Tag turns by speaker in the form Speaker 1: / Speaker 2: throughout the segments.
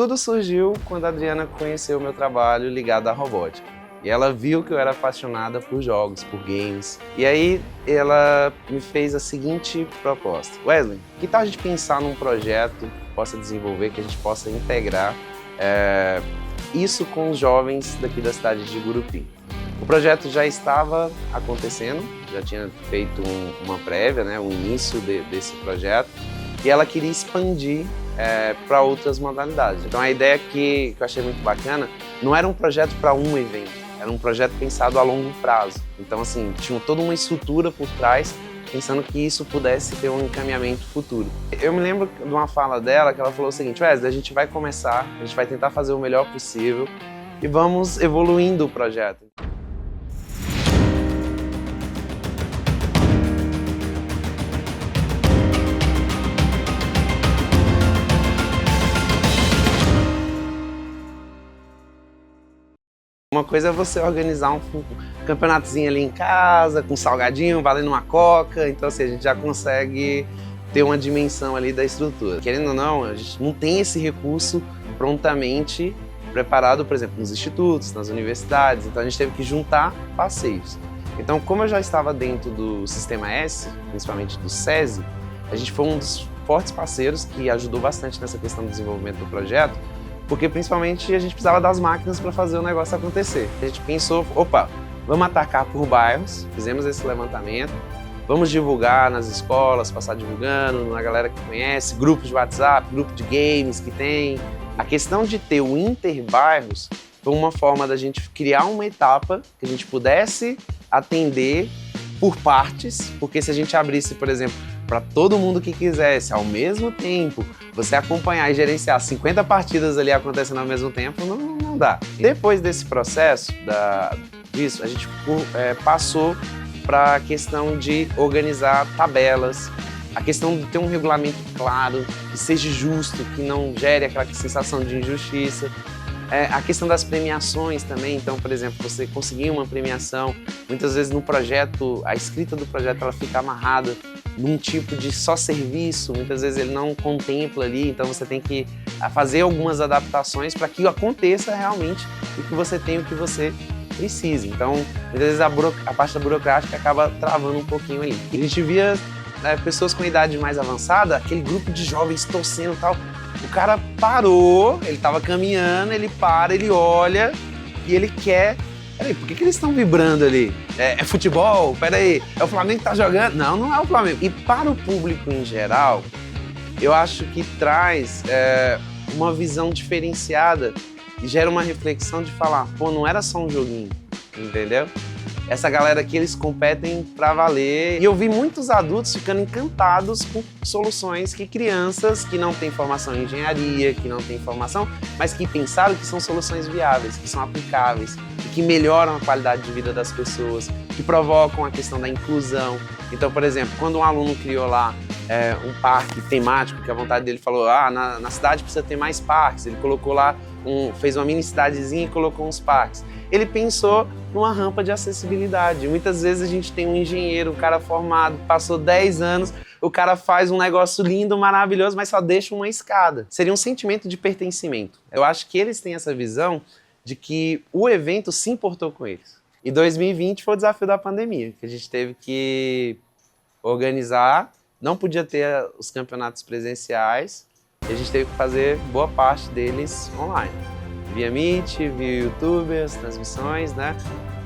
Speaker 1: Tudo surgiu quando a Adriana conheceu o meu trabalho ligado à robótica. E ela viu que eu era apaixonada por jogos, por games. E aí ela me fez a seguinte proposta. Wesley, que tal a gente pensar num projeto que possa desenvolver, que a gente possa integrar isso com os jovens daqui da cidade de Gurupi? O projeto já estava acontecendo, já tinha feito uma prévia, né, o início desse projeto. E ela queria expandir para outras modalidades. Então a ideia que eu achei muito bacana, não era um projeto para um evento, era um projeto pensado a longo prazo. Então assim, tinha toda uma estrutura por trás, pensando que isso pudesse ter um encaminhamento futuro. Eu me lembro de uma fala dela que ela falou o seguinte: Wesley, a gente vai começar, a gente vai tentar fazer o melhor possível e vamos evoluindo o projeto. Uma coisa é você organizar um campeonatozinho ali em casa, com salgadinho, valendo uma coca, então assim, a gente já consegue ter uma dimensão ali da estrutura. Querendo ou não, a gente não tem esse recurso prontamente preparado, por exemplo, nos institutos, nas universidades, então a gente teve que juntar passeios. Então, como eu já estava dentro do Sistema S, principalmente do SESI, a gente foi um dos fortes parceiros que ajudou bastante nessa questão do desenvolvimento do projeto, porque principalmente a gente precisava das máquinas para fazer o negócio acontecer. A gente pensou, opa, vamos atacar por bairros, fizemos esse levantamento, vamos divulgar nas escolas, passar divulgando, na galera que conhece, grupos de WhatsApp, grupo de games que tem. A questão de ter o interbairros foi uma forma da gente criar uma etapa que a gente pudesse atender por partes, porque se a gente abrisse, por exemplo, para todo mundo que quisesse, ao mesmo tempo, você acompanhar e gerenciar 50 partidas ali acontecendo ao mesmo tempo, não dá. Depois desse processo, disso, a gente passou para a questão de organizar tabelas, a questão de ter um regulamento claro, que seja justo, que não gere aquela sensação de injustiça. A questão das premiações também, então, por exemplo, você conseguir uma premiação, muitas vezes no projeto, a escrita do projeto ela fica amarrada num tipo de só serviço, muitas vezes ele não contempla ali, então você tem que fazer algumas adaptações para que aconteça realmente e que você tenha o que você precisa. Então, muitas vezes a parte da burocrática acaba travando um pouquinho ali. A gente via pessoas com idade mais avançada, aquele grupo de jovens torcendo e tal. O cara parou, ele estava caminhando, ele para, ele olha e ele quer... Peraí, por que eles estão vibrando ali? É futebol? Peraí, é o Flamengo que tá jogando? Não, não é o Flamengo. E para o público em geral, eu acho que traz uma visão diferenciada e gera uma reflexão de falar, pô, não era só um joguinho, entendeu? Essa galera aqui, eles competem pra valer. E eu vi muitos adultos ficando encantados com soluções que crianças que não têm formação em engenharia, que não têm formação, mas que pensaram que são soluções viáveis, que são aplicáveis, e que melhoram a qualidade de vida das pessoas, que provocam a questão da inclusão. Então, por exemplo, quando um aluno criou lá um parque temático, que a vontade dele falou, na cidade precisa ter mais parques, ele colocou lá, fez uma mini cidadezinha e colocou uns parques. Ele pensou numa rampa de acessibilidade. Muitas vezes a gente tem um engenheiro, um cara formado, passou 10 anos, o cara faz um negócio lindo, maravilhoso, mas só deixa uma escada. Seria um sentimento de pertencimento. Eu acho que eles têm essa visão de que o evento se importou com eles. E 2020 foi o desafio da pandemia, que a gente teve que organizar, não podia ter os campeonatos presenciais, e a gente teve que fazer boa parte deles online. Via Meet, via YouTube, as transmissões, né?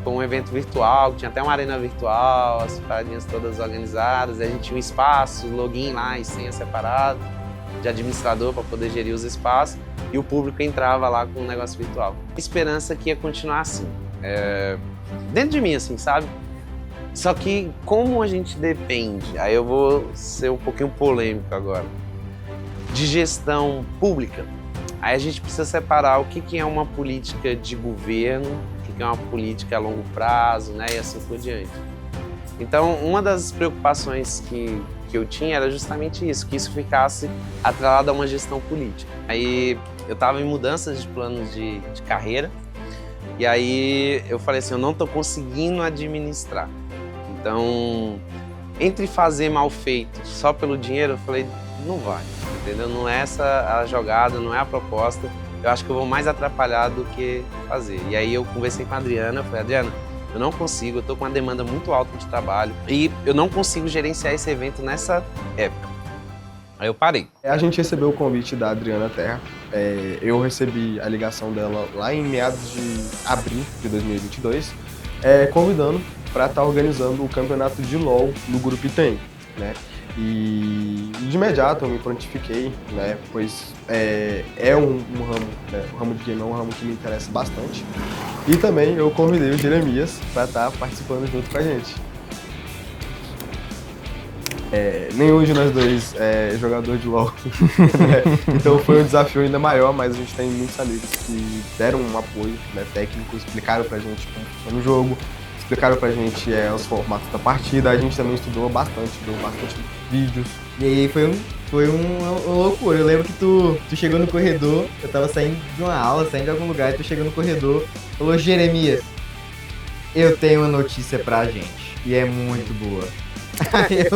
Speaker 1: Foi um evento virtual, tinha até uma arena virtual, as paradinhas todas organizadas, a gente tinha um espaço, login lá e senha separado de administrador para poder gerir os espaços e o público entrava lá com um negócio virtual. Esperança que ia continuar assim, dentro de mim, assim, sabe? Só que como a gente depende, aí eu vou ser um pouquinho polêmico agora, de gestão pública, aí a gente precisa separar o que é uma política de governo, o que é uma política a longo prazo, né, e assim por diante. Então, uma das preocupações que eu tinha era justamente isso, que isso ficasse atrelado a uma gestão política. Aí eu estava em mudanças de planos de carreira, e aí eu falei assim, eu não estou conseguindo administrar. Então, entre fazer mal feito só pelo dinheiro, eu falei, não vai, entendeu? Não é essa a jogada, não é a proposta. Eu acho que eu vou mais atrapalhar do que fazer. E aí eu conversei com a Adriana, falei, Adriana, eu não consigo, eu tô com uma demanda muito alta de trabalho e eu não consigo gerenciar esse evento nessa época. Aí eu parei.
Speaker 2: A gente recebeu o convite da Adriana Terra. Eu recebi a ligação dela lá em meados de abril de 2022, convidando para estar organizando o campeonato de LoL no Grupo Item, né? E de imediato eu me prontifiquei, né? Pois um ramo, né? O ramo de game é um ramo que me interessa bastante. E também eu convidei o Jeremias para estar participando junto com a gente. Nenhum de nós dois é jogador de LoL, né? Então foi um desafio ainda maior, mas a gente tem muitos amigos que deram um apoio, né, técnico, explicaram pra gente como funciona o jogo, explicaram pra gente os formatos da partida, a gente também estudou bastante, viu bastante vídeos.
Speaker 3: E aí foi uma loucura. Eu lembro que tu chegou no corredor, eu tava saindo de uma aula, saindo de algum lugar, e tu chegou no corredor, falou, Jeremias, eu tenho uma notícia pra gente, e é muito boa. Aí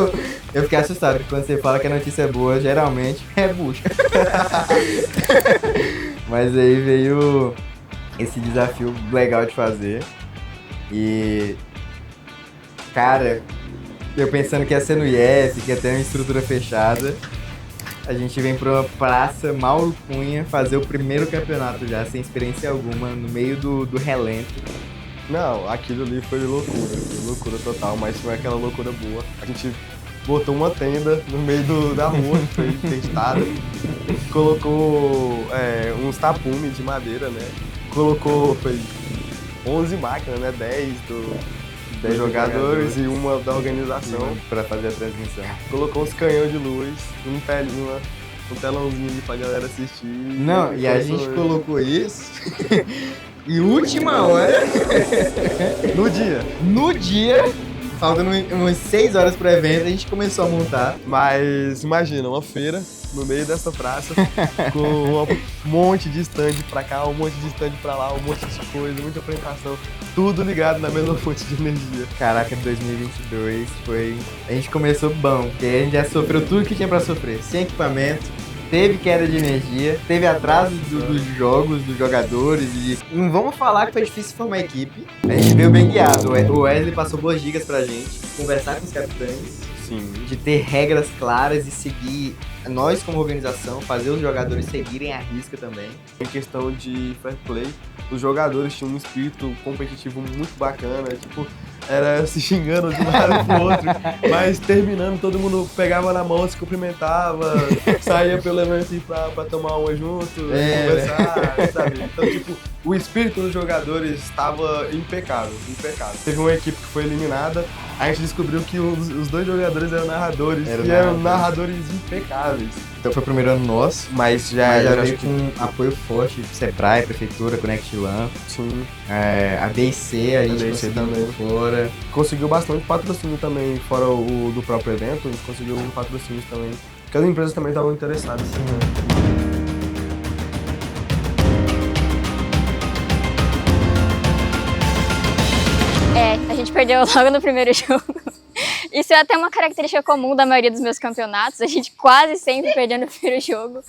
Speaker 3: eu fiquei assustado, porque quando você fala que a notícia é boa, geralmente é bucha. Mas aí veio esse desafio legal de fazer. E, cara, eu pensando que ia ser no IF, que ia ter uma estrutura fechada, a gente vem pra uma praça Mauro Cunha fazer o primeiro campeonato já, sem experiência alguma, no meio do relento.
Speaker 2: Não, aquilo ali foi loucura total, mas foi aquela loucura boa. A gente botou uma tenda no meio da rua, que foi testada, colocou uns tapumes de madeira, né? Colocou 11 máquinas, né? 10 jogadores e uma da organização
Speaker 3: Pra fazer a transmissão.
Speaker 2: Colocou uns canhões de luz, um telãozinho ali pra galera assistir.
Speaker 3: Não, e a gente colocou isso e última hora, no dia, faltando umas 6 horas pro evento, a gente começou a montar.
Speaker 2: Mas imagina, uma feira no meio dessa praça, com um monte de stand pra cá, um monte de stand pra lá, um monte de coisa, muita apresentação, tudo ligado na mesma fonte de energia.
Speaker 3: Caraca, 2022 foi... A gente começou bom, porque a gente já sofreu tudo que tinha pra sofrer. Sem equipamento, teve queda de energia, teve atraso dos jogos, dos jogadores e... Não vamos falar que foi difícil formar a equipe. A gente veio bem guiado. O Wesley passou boas dicas pra gente, conversar com os capitães.
Speaker 2: Sim.
Speaker 3: De ter regras claras e seguir, nós como organização, fazer os jogadores seguirem a risca também.
Speaker 2: Em questão de fair play, os jogadores tinham um espírito competitivo muito bacana, tipo, era se xingando de um lado pro outro, mas terminando, todo mundo pegava na mão, se cumprimentava, saía pelo evento pra tomar uma junto, conversar, sabe? Então, tipo, o espírito dos jogadores estava impecável. Teve uma equipe que foi eliminada, a gente descobriu que os 2 jogadores eram narradores, eram narradores impecáveis.
Speaker 3: Então foi o primeiro ano nosso,
Speaker 2: Mas
Speaker 3: já
Speaker 2: já
Speaker 3: veio com apoio forte do Sebrae, Prefeitura, Connect LAN,
Speaker 2: Sim.
Speaker 3: a BIC, a gente
Speaker 2: BIC
Speaker 3: conseguiu
Speaker 2: também.
Speaker 3: fora.
Speaker 2: Conseguiu bastante patrocínio também, fora o do próprio evento, a gente conseguiu patrocínios também, porque as empresas também estavam interessadas.
Speaker 4: A gente perdeu logo no primeiro jogo. Isso é até uma característica comum da maioria dos meus campeonatos, a gente quase sempre perdeu no primeiro jogo.